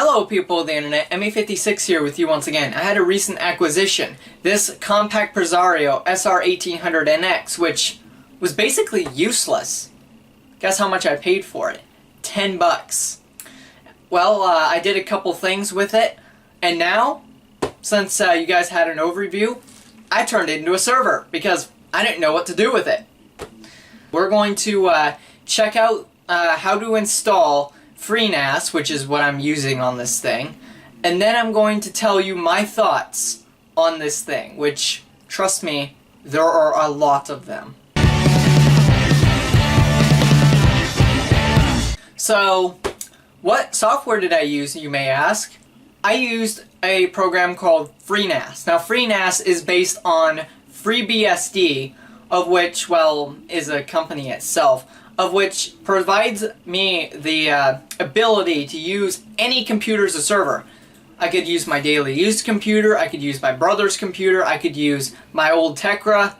Hello people of the internet, ME56 here with you once again. I had a recent acquisition, this Compaq Presario SR1800NX, which was basically useless. Guess how much I paid for it? $10. Well, I did a couple things with it, and now, since you guys had an overview, I turned it into a server, because I didn't know what to do with it. We're going to check out how to install FreeNAS, which is what I'm using on this thing, and then I'm going to tell you my thoughts on this thing, which, trust me, there are a lot of them. So, what software did I use, you may ask? I used a program called FreeNAS. Now, FreeNAS is based on FreeBSD, of which, well, is a company itself, of which provides me the ability to use any computer as a server. I could use my daily used computer, I could use my brother's computer, I could use my old Tecra,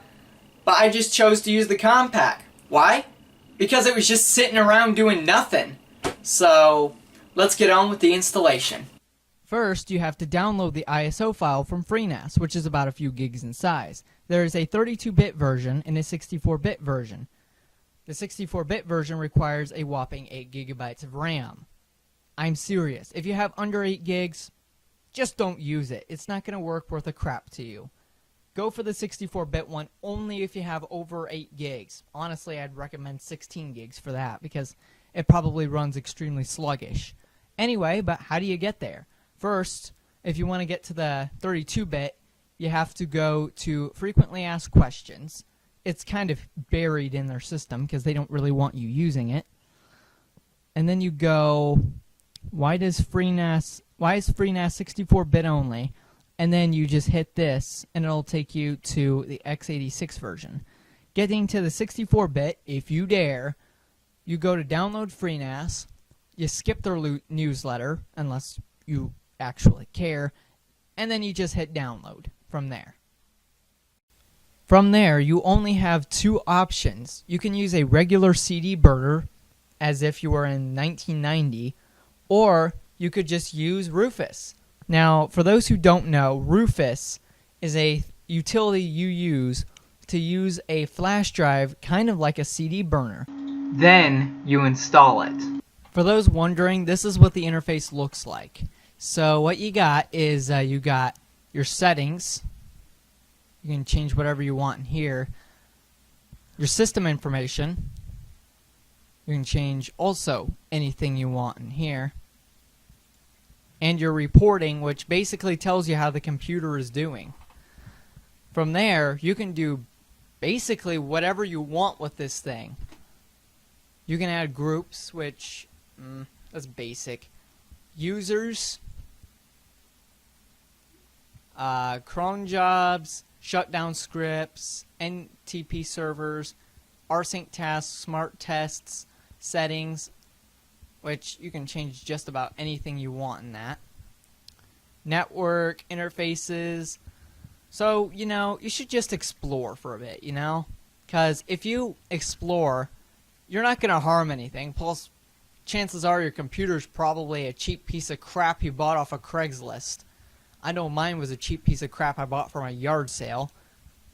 but I just chose to use the Compaq. Why? Because it was just sitting around doing nothing. So, let's get on with the installation. First, you have to download the ISO file from FreeNAS, which is about a few gigs in size. There is a 32-bit version and a 64-bit version. The 64-bit version requires a whopping 8 gigabytes of RAM. I'm serious. If you have under 8 gigs, just don't use it. It's not going to work worth a crap to you. Go for the 64-bit one only if you have over 8 gigs. Honestly, I'd recommend 16 gigs for that because it probably runs extremely sluggish. Anyway, but how do you get there? First, if you want to get to the 32-bit, you have to go to Frequently Asked Questions. It's kind of buried in their system because they don't really want you using it. And then you go, why is FreeNAS 64-bit only? And then you just hit this and it'll take you to the x86 version. Getting to the 64-bit, if you dare, you go to download FreeNAS, you skip their newsletter unless you actually care, and then you just hit download from there. From there, you only have two options. You can use a regular CD burner, as if you were in 1990, or you could just use Rufus. Now, for those who don't know, Rufus is a utility you use to use a flash drive, kind of like a CD burner. Then you install it. For those wondering, this is what the interface looks like. So what you got is you got your settings. You can change whatever you want in here. Your system information. You can change also anything you want in here. And your reporting, which basically tells you how the computer is doing. From there, you can do basically whatever you want with this thing. You can add groups, which, that's basic. Users, cron jobs, shutdown scripts, NTP servers, rsync tasks, smart tests, settings, which you can change just about anything you want in that. Network, interfaces. So, you know, you should just explore for a bit, you know? Because if you explore, you're not going to harm anything. Plus, chances are your computer's probably a cheap piece of crap you bought off of Craigslist. I know mine was a cheap piece of crap I bought from a yard sale.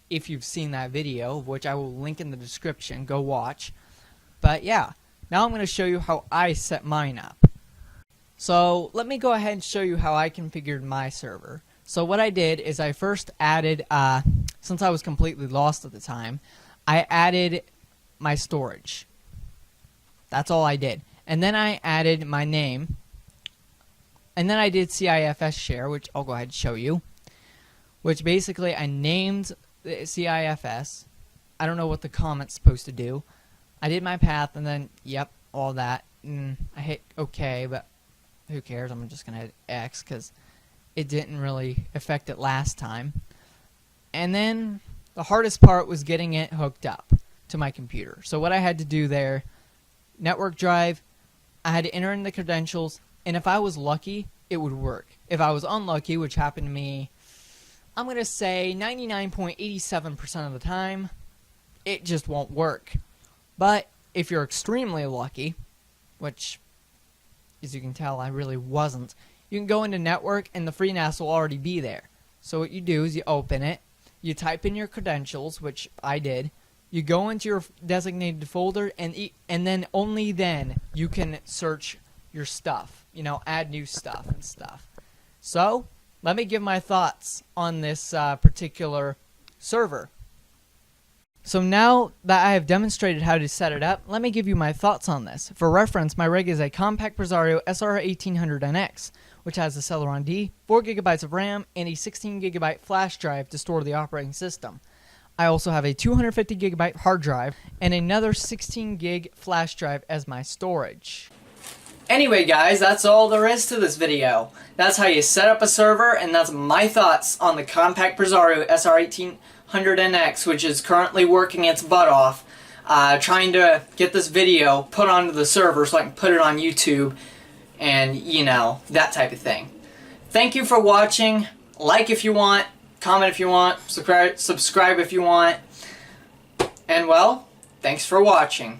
If you've seen that video, which I will link in the description, go watch. But yeah, now I'm going to show you how I set mine up. So let me go ahead and show you how I configured my server. So what I did is I first added, since I was completely lost at the time, I added my storage. That's all I did. And then I added my name. And then I did CIFS share, which I'll go ahead and show you. Which basically I named the CIFS. I don't know what the comment's supposed to do. I did my path and then, yep, all that. I hit OK, but who cares? I'm just going to hit X because it didn't really affect it last time. And then the hardest part was getting it hooked up to my computer. So what I had to do there, network drive, I had to enter in the credentials, and if I was lucky, it would work. If I was unlucky, which happened to me, I'm going to say 99.87% of the time, it just won't work. But if you're extremely lucky, which, as you can tell, I really wasn't, you can go into network and the FreeNAS will already be there. So what you do is you open it, you type in your credentials, which I did, you go into your designated folder, and then only then you can search your stuff, you know, add new stuff and stuff. So let me give my thoughts on this particular server. So now that I have demonstrated how to set it up, let me give you my thoughts on this. For reference, my rig is a Compaq Presario SR1800NX, which has a Celeron D, 4 GB of RAM, and a 16 GB flash drive to store the operating system. I also have a 250 GB hard drive and another 16 GB flash drive as my storage. Anyway guys, that's all there is to this video. That's how you set up a server, and that's my thoughts on the Compaq Presario SR1800NX, which is currently working its butt off, trying to get this video put onto the server so I can put it on YouTube, and you know, that type of thing. Thank you for watching. Like if you want, comment if you want, subscribe if you want, and well, thanks for watching.